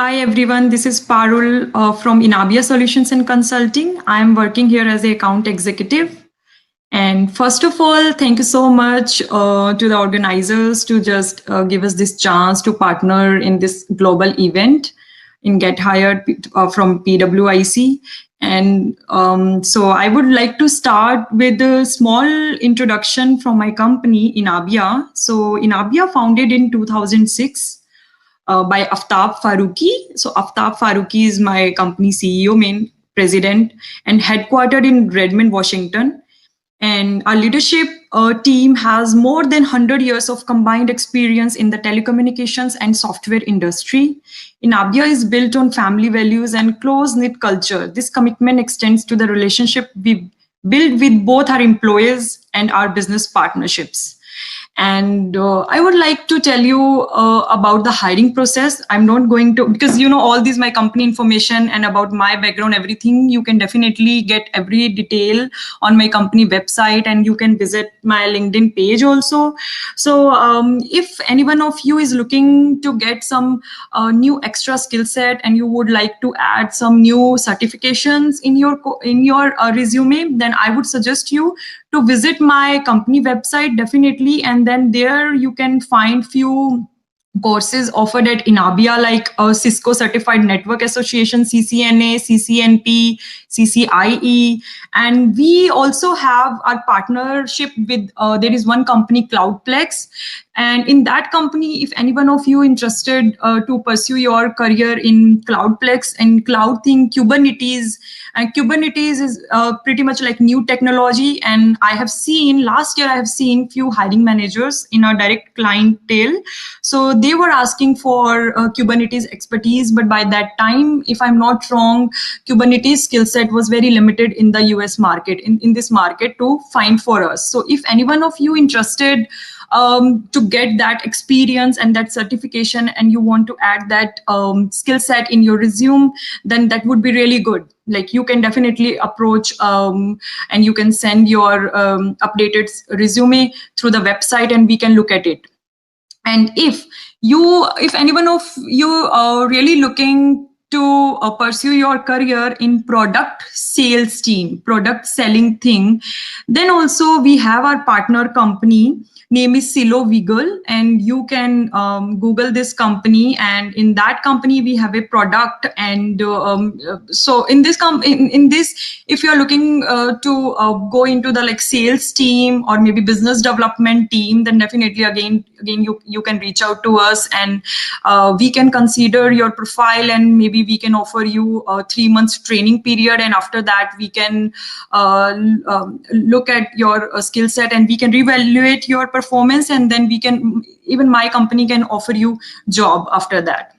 Hi everyone, this is Parul from Inabia Solutions and Consulting. I am working here as a account executive. And first of all, thank you so much to the organizers to just give us this chance to partner in this global event in Get Hired from PWIC. And so I would like to start with a small introduction from my company, Inabia. So Inabia founded in 2006 by Aftab Farooqui. So Aftab Farooqui is my company CEO, main president, and headquartered in Redmond, Washington. And our leadership team has more than 100 years of combined experience in the telecommunications and software industry. Inabia is built on family values and close-knit culture. This commitment extends to the relationship we build with both our employees and our business partnerships. And I would like to tell you about the hiring process. I'm not going to, because all these my company information and about my background, everything, you can definitely get every detail on my company website, and you can visit my LinkedIn page also. So if any one of you is looking to get some new extra skill set and you would like to add some new certifications in your resume, then I would suggest you to visit my company website definitely, and then there you can find few courses offered at Inabia, like Cisco Certified Network Association, CCNA, CCNP, CCIE. And we also have our partnership with, there is one company, Cloudplex. And in that company, if any one of you interested to pursue your career in Cloudplex and cloud thing, Kubernetes, and Kubernetes is pretty much like new technology. And I have seen, last year I have seen few hiring managers in our direct clientele. So they were asking for Kubernetes expertise, but by that time, if I'm not wrong, Kubernetes skill set was very limited in the US market, in this market to find for us. So if any one of you interested to get that experience and that certification, and you want to add that skill set in your resume, then that would be really good. Like, you can definitely approach and you can send your updated resume through the website, and we can look at it. And if any one of you are really looking to pursue your career in product sales team, product selling thing, then also we have our partner company, name is Silo Wiggle, and you can Google this company. And in that company, we have a product. And so in this, if you're looking to go into the like sales team or maybe business development team, then definitely again you can reach out to us, and we can consider your profile, and maybe we can offer you a 3 months training period. And after that, we can look at your skill set, and we can reevaluate your performance, and then even my company can offer you job after that.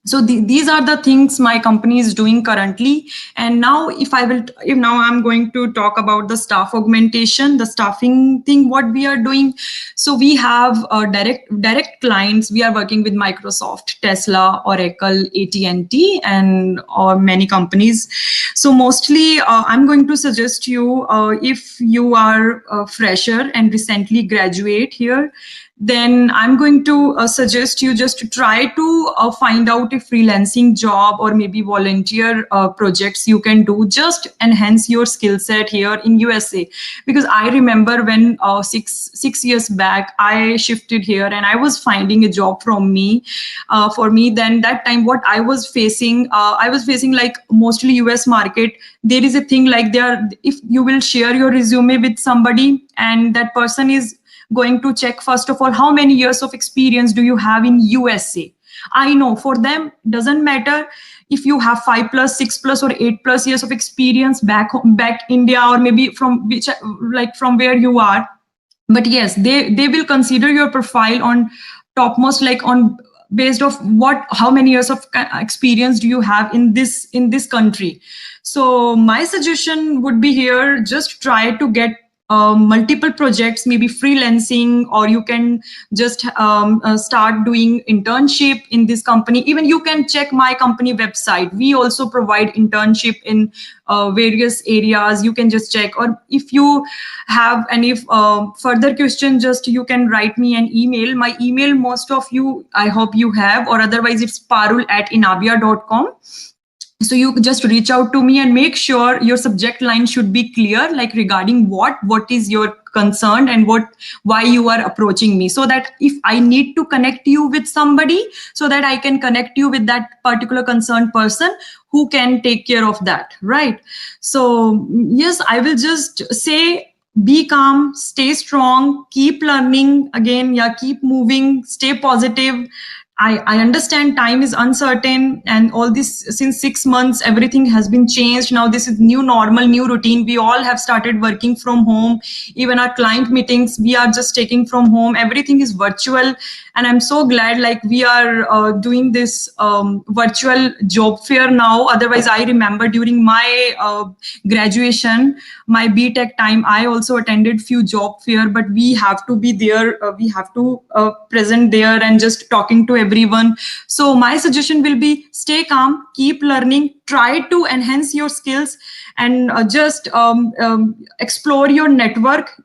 So these are the things my company is doing currently. And now if now I'm going to talk about the staff augmentation, the staffing thing, what we are doing. So we have direct clients. We are working with Microsoft, Tesla, Oracle, AT&T, and many companies. So mostly I'm going to suggest you, if you are a fresher and recently graduate here, then I'm going to suggest you just to try to find out a freelancing job or maybe volunteer projects you can do, just enhance your skill set here in USA. Because I remember when 6 years back, I shifted here and I was finding a job for me. Then that time, what I was facing like mostly US market. There is a thing like if you will share your resume with somebody, and that person is going to check, first of all, how many years of experience do you have in USA. I know for them, doesn't matter if you have 5+, 6+, or 8+ years of experience back India, or maybe from where you are. But yes, they will consider your profile on topmost, like on based of how many years of experience do you have in this country. So my suggestion would be here, just try to get multiple projects, maybe freelancing, or you can just start doing internship in this company. Even you can check my company website. We also provide internship in various areas. You can just check, or if you have any further question, just you can write me an email. My email, most of you, I hope you have, or otherwise it's parul@inabia.com. So you just reach out to me and make sure your subject line should be clear, like regarding what is your concern and why you are approaching me, so that if I need to connect you with somebody, so that I can connect you with that particular concerned person who can take care of that, right? So yes, I will just say, be calm, stay strong, keep learning, again, yeah, keep moving, stay positive. I understand time is uncertain, and all this, since 6 months, everything has been changed. Now this is new normal, new routine. We all have started working from home. Even our client meetings, we are just taking from home. Everything is virtual. And I'm so glad, like, we are doing this virtual job fair now. Otherwise, I remember during my graduation, my BTech time, I also attended few job fair, but we have to be there. We have to present there and just talking to everyone. So my suggestion will be, stay calm, keep learning, try to enhance your skills, and just explore your network.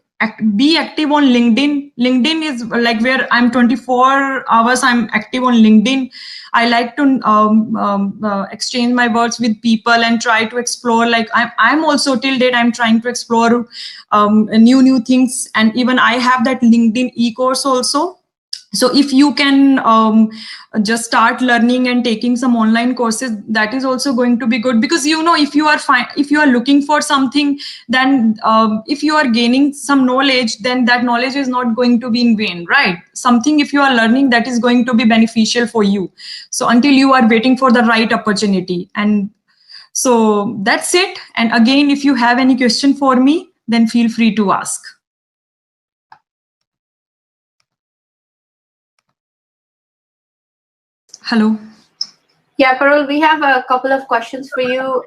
Be active on LinkedIn. LinkedIn is like where I'm 24 hours. I'm active on LinkedIn. I like to exchange my words with people and try to explore. Like I'm also till date, I'm trying to explore new things. And even I have that LinkedIn e-course also. So if you can just start learning and taking some online courses, that is also going to be good, because if you are looking for something, then if you are gaining some knowledge, then that knowledge is not going to be in vain, right? Something if you are learning, that is going to be beneficial for you. So until you are waiting for the right opportunity. And so that's it. And again, if you have any question for me, then feel free to ask. Hello. Yeah, Parul, we have a couple of questions for you.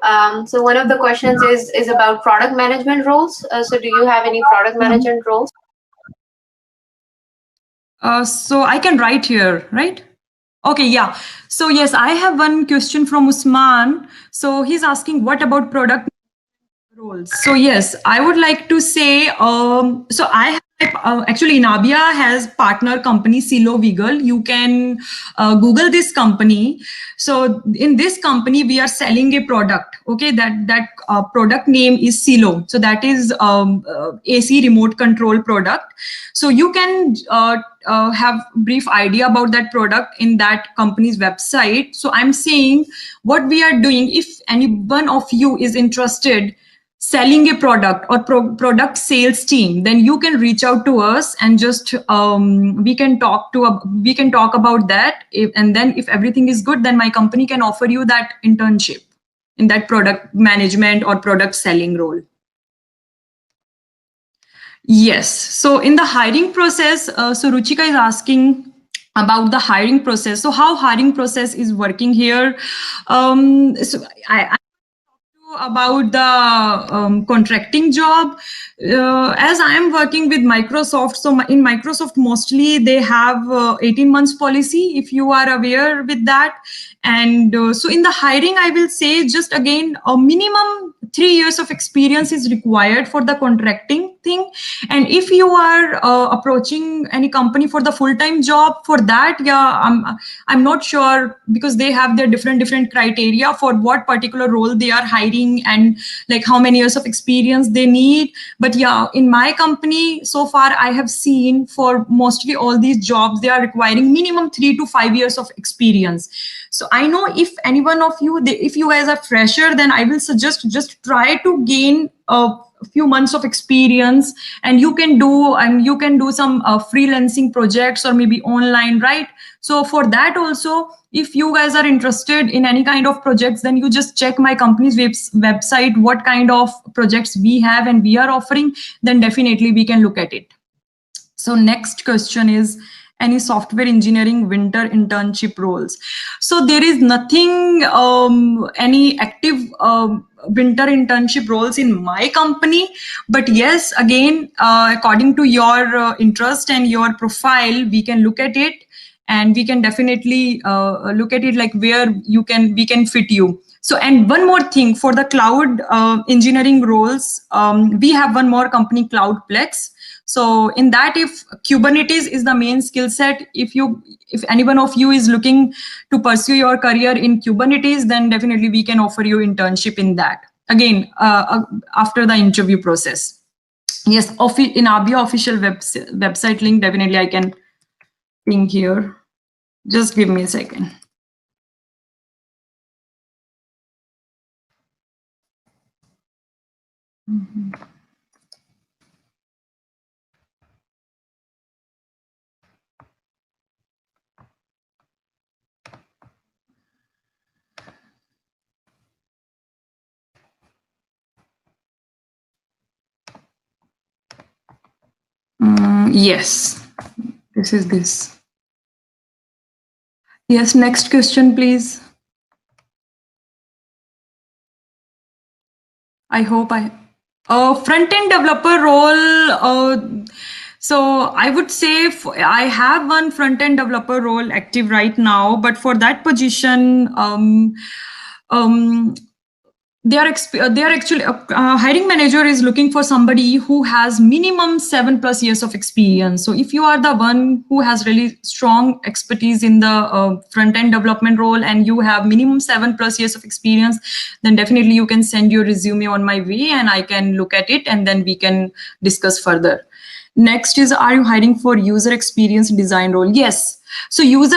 So one of the questions is about product management roles. So do you have any product management roles? So I can write here, right? Okay, yeah. So yes, I have one question from Usman. So he's asking, what about product roles? So yes, I would like to say, so I have actually Inabia has partner company Silo Wiggle. You can Google this company. So in this company, we are selling a product. Okay, that product name is Silo. So that is AC remote control product. So you can have brief idea about that product in that company's website. So I'm saying what we are doing, if any one of you is interested selling a product or product sales team, then you can reach out to us and just we can talk about that. And then if everything is good, then my company can offer you that internship in that product management or product selling role. Yes. So in the hiring process, so Ruchika is asking about the hiring process. So how hiring process is working here. So I about the contracting job, as I am working with Microsoft. So in Microsoft, mostly they have 18 months policy, if you are aware with that. And so in the hiring, I will say just again, a minimum 3 years of experience is required for the contracting thing. And if you are approaching any company for the full-time job, for that, yeah, I'm not sure, because they have their different criteria for what particular role they are hiring and like how many years of experience they need. But yeah, in my company so far, I have seen for mostly all these jobs, they are requiring minimum 3 to 5 years of experience. So I know if any one of you, if you guys are fresher, then I will suggest just try to gain a few months of experience, and you can do some freelancing projects or maybe online, right? So for that also, if you guys are interested in any kind of projects, then you just check my company's website, what kind of projects we have and we are offering, then definitely we can look at it. So next question is, any software engineering winter internship roles. So there is nothing, any active winter internship roles in my company. But yes, again, according to your interest and your profile, we can look at it, and we can definitely look at it like where we can fit you. So, and one more thing for the cloud engineering roles, we have one more company, Cloudplex. So in that, if Kubernetes is the main skill set, if any one of you is looking to pursue your career in Kubernetes, then definitely we can offer you internship in that. Again, after the interview process. Yes, Inabia official website link, definitely I can ping here. Just give me a second. Yes, this is this. Yes, next question, please. I hope front-end developer role. So I would say I have one front-end developer role active right now, but for that position, they are actually hiring manager is looking for somebody who has minimum 7+ years of experience. So if you are the one who has really strong expertise in the front end development role and you have minimum 7+ years of experience, then definitely you can send your resume on my way and I can look at it and then we can discuss further. Next is, are you hiring for user experience design role? Yes. So UX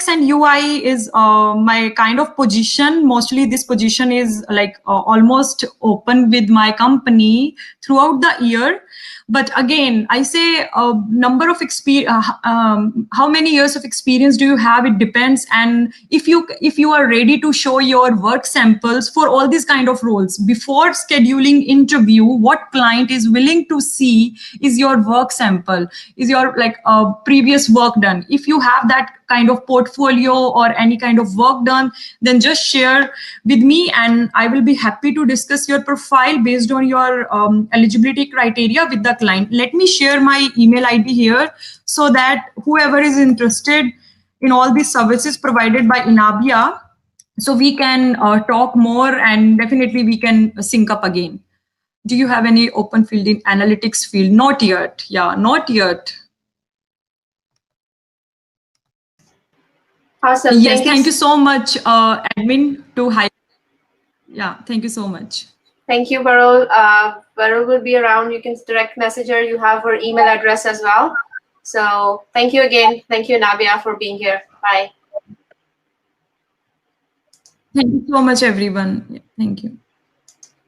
and UI is my kind of position. Mostly this position is like almost open with my company throughout the year. But again, I say number of experience, how many years of experience do you have? It depends. And if you are ready to show your work samples for all these kind of roles before scheduling interview, what client is willing to see is your work sample, is your like previous work done. If you have that kind of portfolio or any kind of work done, then just share with me and I will be happy to discuss your profile based on your eligibility criteria with the client. Let me share my email ID here so that whoever is interested in all these services provided by Inabia, so we can talk more and definitely we can sync up again. Do you have any open field in analytics field? Not yet. Yeah, not yet. Awesome. Yes, thank you so much, admin to hire. Yeah, thank you so much. Thank you, Parul. Parul will be around. You can direct message her. You have her email address as well. So thank you again. Thank you, Nabia, for being here. Bye. Thank you so much, everyone. Yeah, thank you.